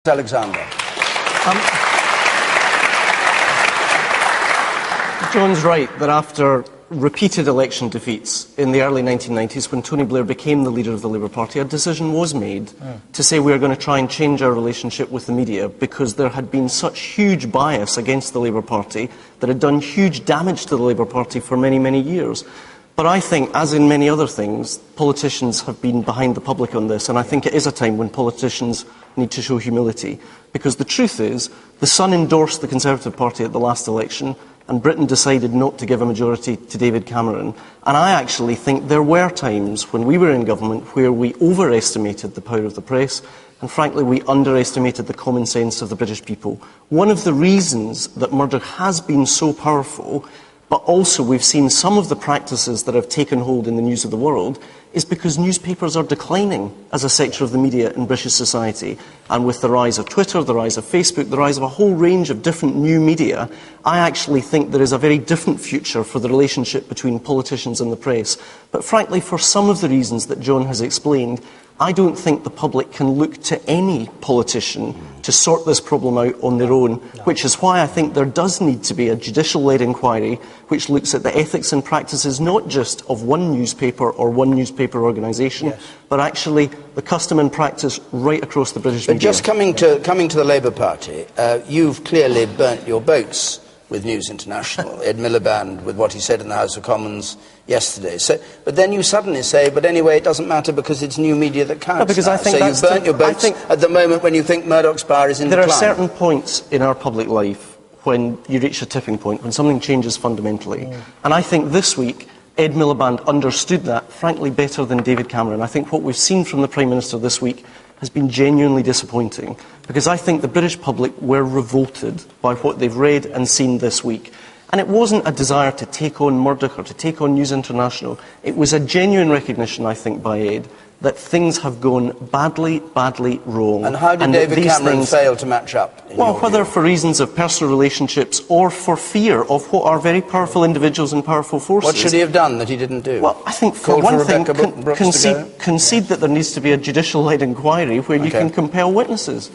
Alexander. John's right that after repeated election defeats in the early 1990s, when Tony Blair became the leader of the Labour Party, a decision was made to say we are going to try and change our relationship with the media because there had been such huge bias against the Labour Party that had done huge damage to the Labour Party for many, many years. But I think, as in many other things, politicians have been behind the public on this, and I think it is a time when politicians need to show humility. Because the truth is, the Sun endorsed the Conservative Party at the last election, and Britain decided not to give a majority to David Cameron. And I actually think there were times when we were in government where we overestimated the power of the press, and frankly we underestimated the common sense of the British people. One of the reasons that Murdoch has been so powerful, but also we've seen some of the practices that have taken hold in the news of the world, is because newspapers are declining as a sector of the media in British society. And with the rise of Twitter, the rise of Facebook, the rise of a whole range of different new media, I actually think there is a very different future for the relationship between politicians and the press. But frankly, for some of the reasons that John has explained, I don't think the public can look to any politician to sort this problem out on their own, which is why I think there does need to be a judicial-led inquiry which looks at the ethics and practices not just of one newspaper or one newspaper organisation, but actually the custom and practice right across the British media. But just coming to the Labour Party, you've clearly burnt your boats with News International, Ed Miliband with what he said in the House of Commons yesterday. But then you suddenly say, but anyway, it doesn't matter because it's new media that counts. No, because I think so you've burnt your boats at the moment when you think Murdoch's power is in decline. There are certain points in our public life when you reach a tipping point, when something changes fundamentally. And I think this week, Ed Miliband understood that, frankly, better than David Cameron. I think what we've seen from the Prime Minister this week has been genuinely disappointing, because I think the British public were revolted by what they've read and seen this week. And it wasn't a desire to take on Murdoch or to take on News International. It was a genuine recognition, I think, by Ed, that things have gone badly, badly wrong. And how did David Cameron fail to match up? Well, whether for reasons of personal relationships or for fear of what are very powerful individuals and powerful forces. What should he have done that he didn't do? Well, I think for one thing, concede that there needs to be a judicial-led inquiry where you can compel witnesses.